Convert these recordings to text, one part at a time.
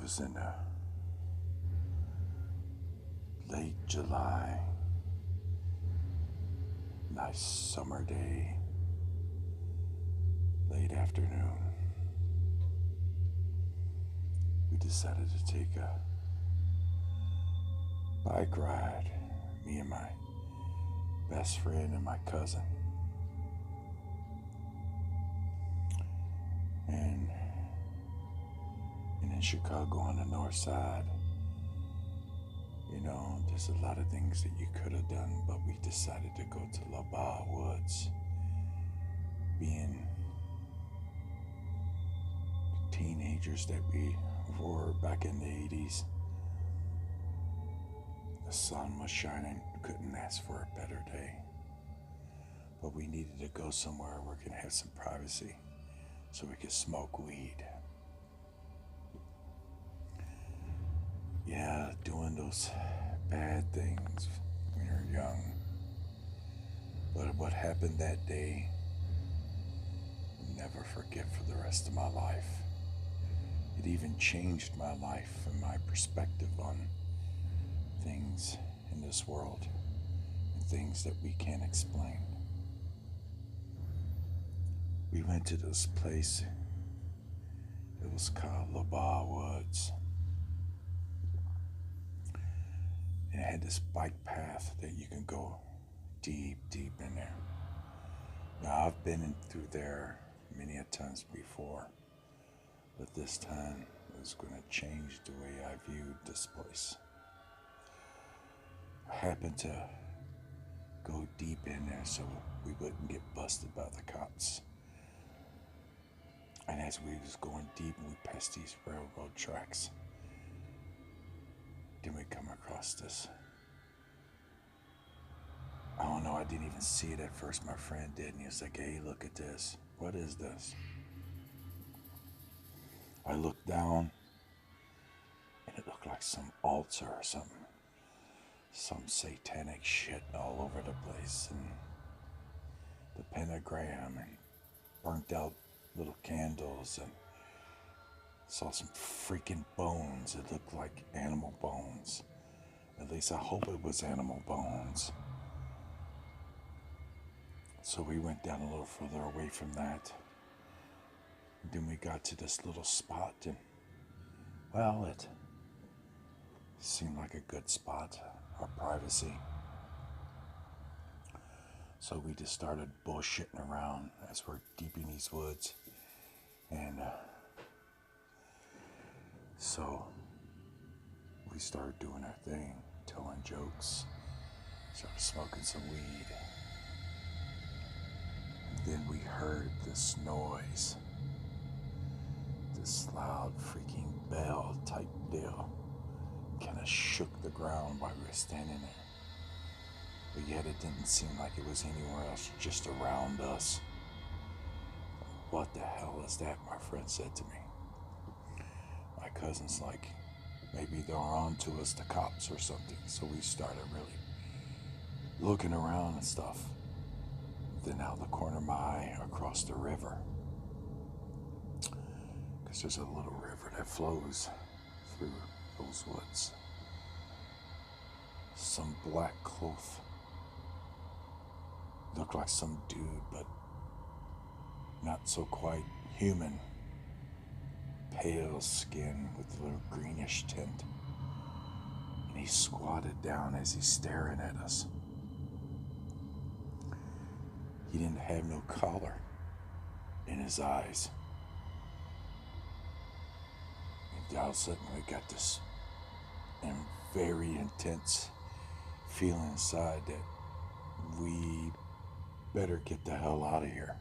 was in late July, nice summer day, late afternoon. We decided to take a bike ride, me and my best friend and my cousin. And in Chicago on the north side, there's a lot of things that you could have done, but we decided to go to LaBagh Woods. Being teenagers that we were back in the 80s, the sun was shining, couldn't ask for a better day. But we needed to go somewhere where we could have some privacy so we could smoke weed. Yeah, doing those bad things when you're young. But what happened that day, I'll never forget for the rest of my life. It even changed my life and my perspective on things in this world and things that we can't explain. We went to this place. It was called LaBagh Woods. And it had this bike path that you can go deep in there. Now, I've been through there many a times before, but this time it was going to change the way I viewed this place. I happened to go deep in there so we wouldn't get busted by the cops. And as we was going deep, we passed these railroad tracks. Then we come across this. I don't know, I didn't even see it at first. My friend did, and he was like, "Hey, look at this. What is this?" I looked down, and it looked like some altar or something. Some satanic shit all over the place, and the pentagram, and burnt out little candles, and saw some freaking bones. It looked like animal bones. At least I hope it was animal bones. So we went down a little further away from that. And then we got to this little spot, and well, it seemed like a good spot, our privacy. So we just started bullshitting around as we're deep in these woods. And so we started doing our thing, telling jokes, started smoking some weed. And then we heard this noise, this loud freaking bell type deal. Kind of shook the ground while we were standing there. But yet it didn't seem like it was anywhere else, just around us. "What the hell is that?" my friend said to me. My cousin's like, "Maybe they're on to us, the cops or something." So we started really looking around and stuff. Then out the corner of my eye, across the river, because there's a little river that flows through those woods. Some black cloth. Looked like some dude, but not so quite human. Pale skin with a little greenish tint. And he squatted down as he's staring at us. He didn't have no color in his eyes. And all of a sudden we got this very intense feeling inside that we better get the hell out of here.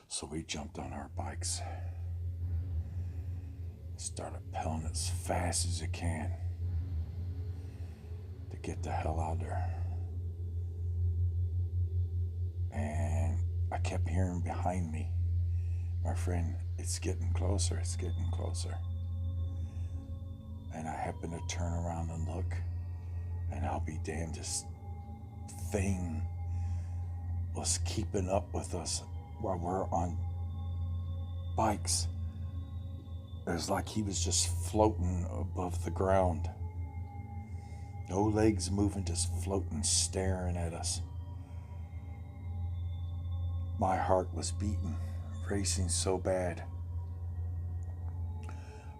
So we jumped on our bikes, started pedaling as fast as you can to get the hell out of there. And I kept hearing behind me, "My friend, it's getting closer, it's getting closer." And I happened to turn around and look, and I'll be damned, this thing was keeping up with us while we're on bikes. It was like he was just floating above the ground. No legs moving, just floating, staring at us. My heart was beating, racing so bad.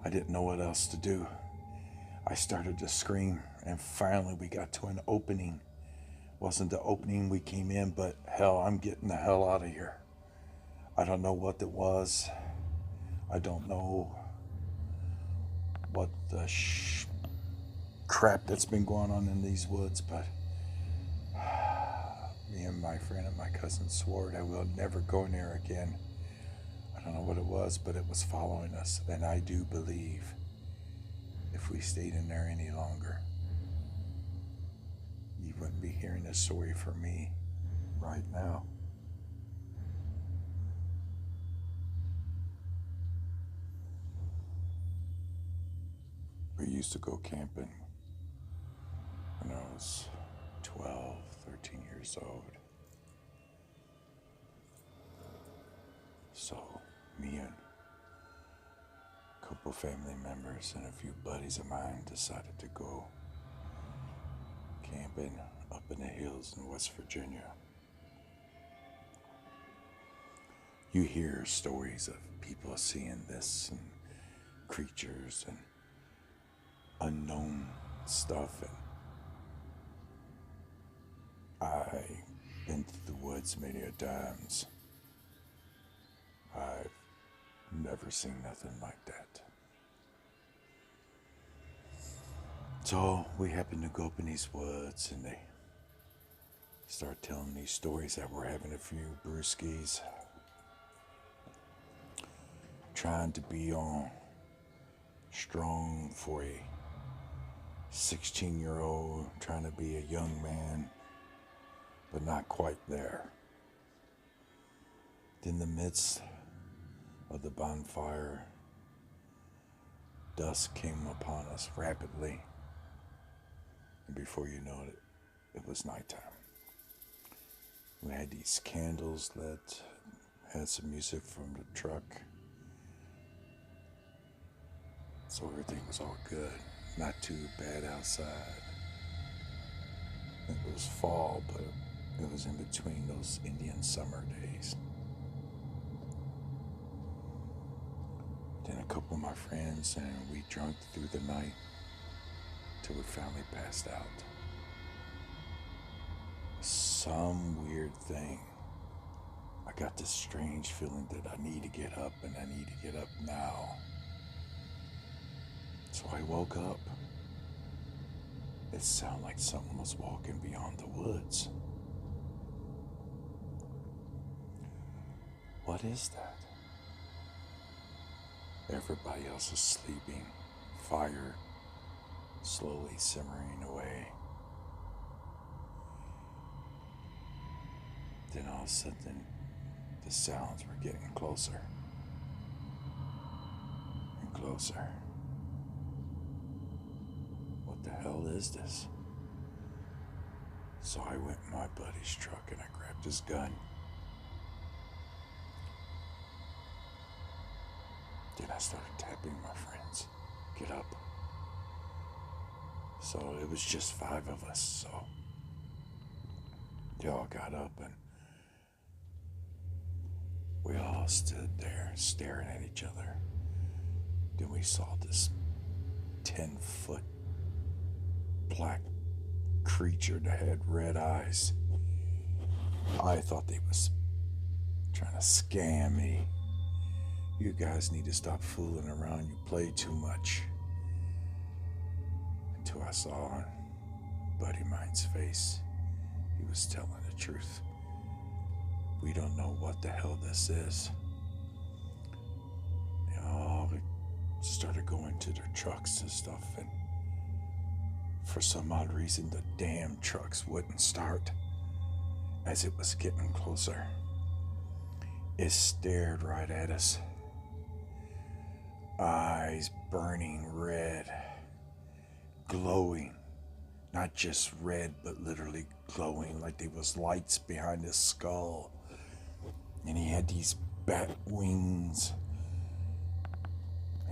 I didn't know what else to do. I started to scream, and finally we got to an opening. Wasn't the opening we came in, but hell, I'm getting the hell out of here. I don't know what it was. I don't know what the crap that's been going on in these woods, but me and my friend and my cousin swore that we'll never go in there again. I don't know what it was, but it was following us, and I do believe if we stayed in there any longer, you wouldn't be hearing this story from me right now. We used to go camping when I was 12, 13 years old. So me and a couple family members and a few buddies of mine decided to go camping up in the hills in West Virginia. You hear stories of people seeing this and creatures and unknown stuff, and I've been to the woods many a times. I've never seen nothing like that. So we happened to go up in these woods, and they start telling these stories that we're having a few brewskis, trying to be on strong for a 16-year-old, trying to be a young man, but not quite there. In the midst of the bonfire, dusk came upon us rapidly, and before you know it, it was nighttime. We had these candles lit, had some music from the truck, so everything was all good. Not too bad outside. It was fall, but it was in between those Indian summer days. Then a couple of my friends and we drank through the night till we finally passed out. Some weird thing. I got this strange feeling that I need to get up, and I need to get up now. So I woke up. It sounded like something was walking beyond the woods. What is that? Everybody else is sleeping. Fire slowly simmering away. Then all of a sudden, the sounds were getting closer and closer. What the hell is this? So I went in my buddy's truck and I grabbed his gun. Then I started tapping my friends. Get up. So it was just 5 of us, so they all got up and we all stood there staring at each other. Then we saw this 10-foot black creature that had red eyes. I thought they was trying to scam me. You guys need to stop fooling around. You play too much. Until I saw on Buddy Mine's face, he was telling the truth. We don't know what the hell this is. They all started going to their trucks and stuff, and for some odd reason, the damn trucks wouldn't start as it was getting closer. It stared right at us. Eyes burning red, glowing. Not just red, but literally glowing like there was lights behind his skull. And he had these bat wings.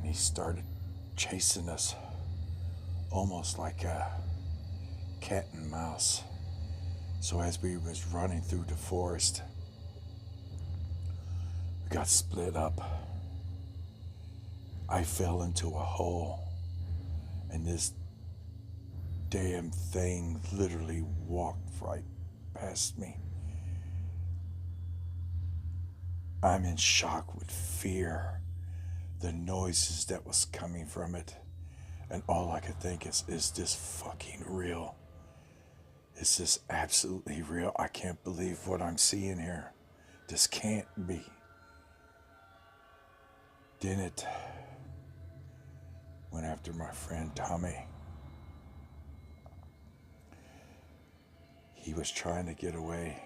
and he started chasing us almost like a cat and mouse. So as we was running through the forest, we got split up. I fell into a hole, and this damn thing literally walked right past me. I'm in shock with fear, the noises that was coming from it, and all I could think is this fucking real? Is this absolutely real? I can't believe what I'm seeing here. This can't be. Then it went after my friend Tommy. He was trying to get away,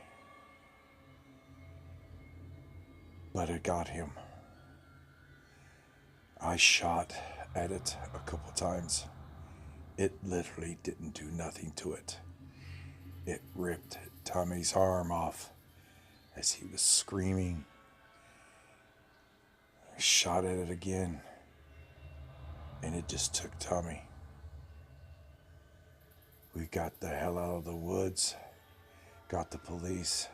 but it got him. I shot at it a couple times. It literally didn't do nothing to it. It ripped Tommy's arm off as he was screaming. I shot at it again, and it just took Tommy. We got the hell out of the woods, got the police,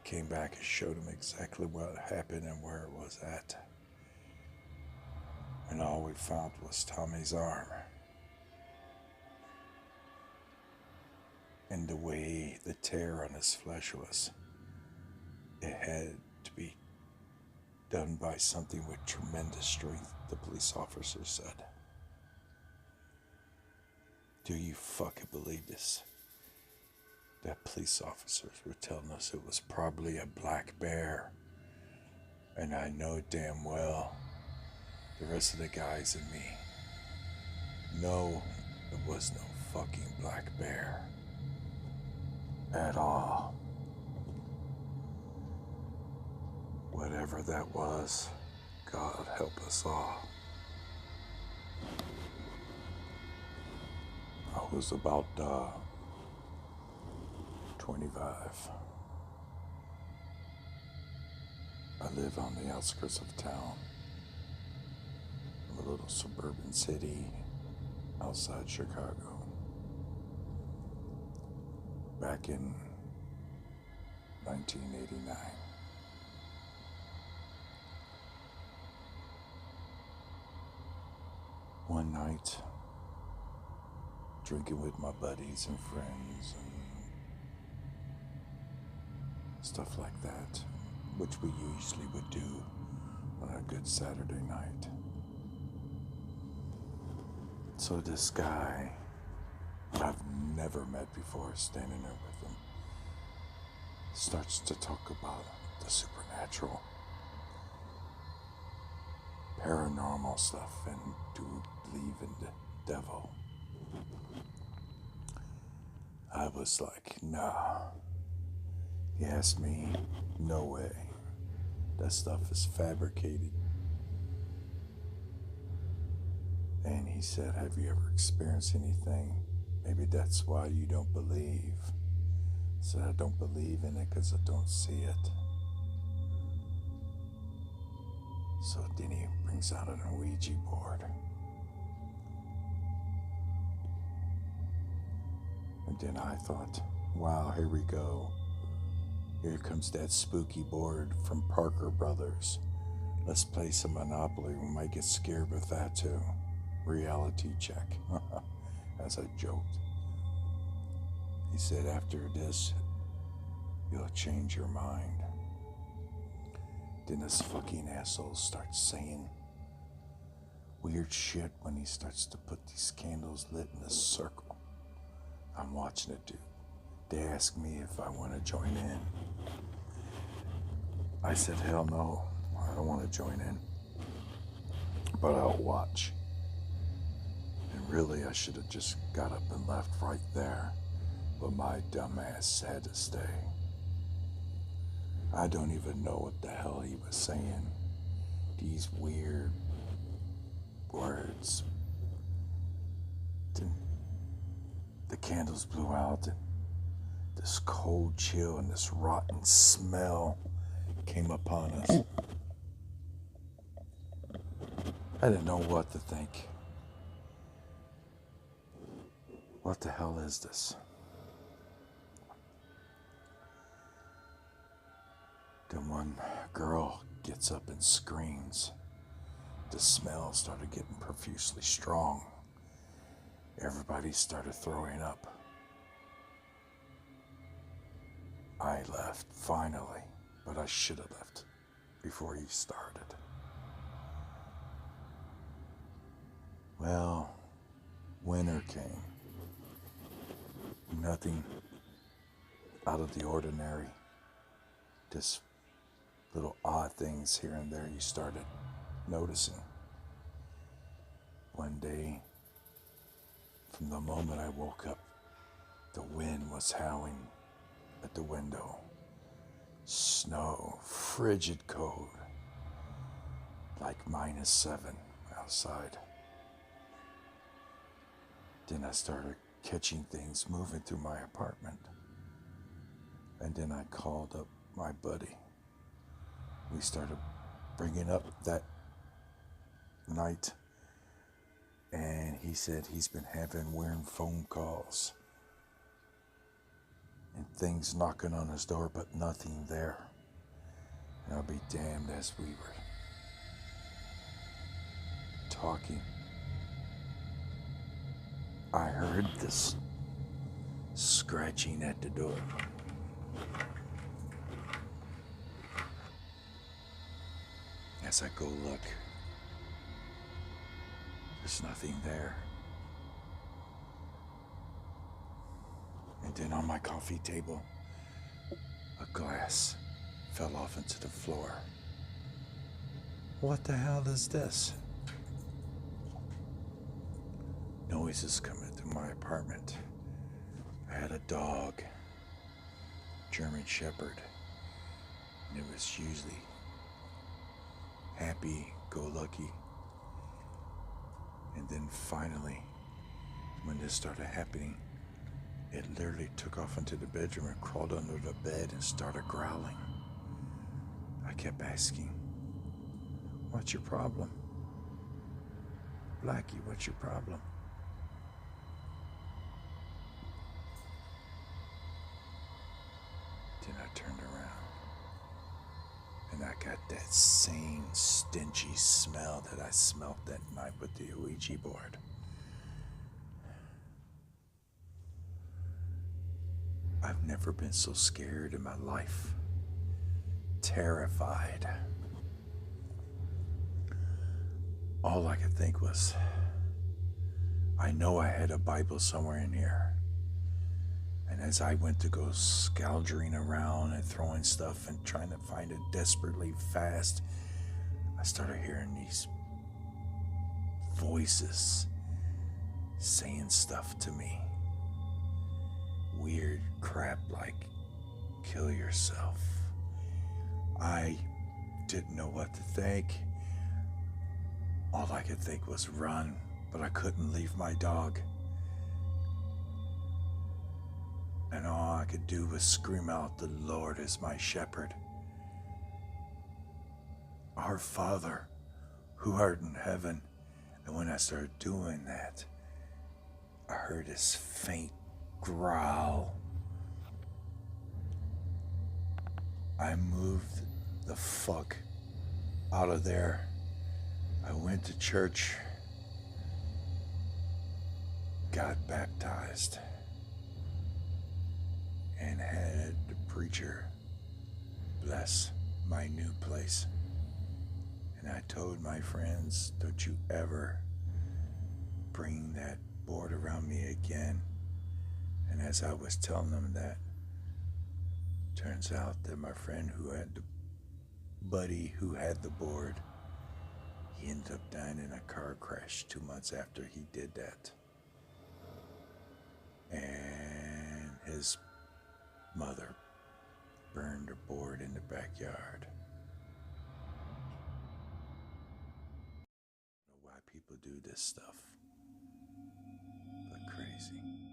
came back and showed him exactly what happened and where it was at. And all we found was Tommy's arm. And the way the tear on his flesh was, it had to be done by something with tremendous strength, the police officer said. Do you fucking believe this? That police officers were telling us it was probably a black bear. And I know damn well the rest of the guys and me know it was no fucking black bear at all. Whatever that was, God help us all. I was about 25. I live on the outskirts of town, of a little suburban city outside Chicago. Back in 1989. One night, drinking with my buddies and friends and stuff like that, which we usually would do on a good Saturday night. So this guy I've never met before, standing there with him, starts to talk about the supernatural, paranormal stuff, and do believe in the devil. I was like, nah. He asked me, no way. That stuff is fabricated. And he said, have you ever experienced anything? Maybe that's why you don't believe. I said, I don't believe in it because I don't see it. So then he brings out an Ouija board. And then I thought, wow, here we go. Here comes that spooky board from Parker Brothers. Let's play some Monopoly. We might get scared with that too. Reality check. As I joked. He said, after this, you'll change your mind. Then this fucking asshole starts saying weird shit when he starts to put these candles lit in a circle. I'm watching it, dude. They asked me if I want to join in. I said, hell no, I don't want to join in. But I'll watch. And really, I should have just got up and left right there. But my dumb ass had to stay. I don't even know what the hell he was saying. These weird words. Then the candles blew out, and this cold chill and this rotten smell came upon us. I didn't know what to think. What the hell is this? Then one girl gets up and screams. The smell started getting profusely strong. Everybody started throwing up. I left, finally, but I should have left before he started. Well, winter came. Nothing out of the ordinary. Just little odd things here and there you started noticing. One day, from the moment I woke up, the wind was howling at the window. Snow, frigid cold, like -7 outside. Then I started catching things moving through my apartment. And then I called up my buddy. We started bringing up that night, and he said he's been having weird phone calls and things knocking on his door, but nothing there. And I'll be damned, as we were talking, I heard this scratching at the door. As I go look, there's nothing there. And then on my coffee table, a glass fell off into the floor. What the hell is this? Noises coming through my apartment. I had a dog, German Shepherd, and it was usually happy-go-lucky. And then finally, when this started happening, it literally took off into the bedroom and crawled under the bed and started growling. I kept asking, "What's your problem? Blackie, what's your problem?" Then I turned around, and I got that same stingy smell that I smelled that night with the Ouija board. I've never been so scared in my life. Terrified. All I could think was, I know I had a Bible somewhere in here. And as I went to go scourging around and throwing stuff and trying to find it desperately fast, I started hearing these voices saying stuff to me. Weird crap like, "Kill yourself." I didn't know what to think. All I could think was run, but I couldn't leave my dog. And all I could do was scream out, "The Lord is my shepherd. Our Father, who art in heaven." And when I started doing that, I heard this faint growl. I moved the fuck out of there. I went to church, got baptized, and had the preacher bless my new place. And I told my friends, "Don't you ever bring that board around me again." And as I was telling them that, turns out that my friend who had the buddy who had the board, he ended up dying in a car crash 2 months after he did that. And his mother burned her board in the backyard. I don't know why people do this stuff, but crazy.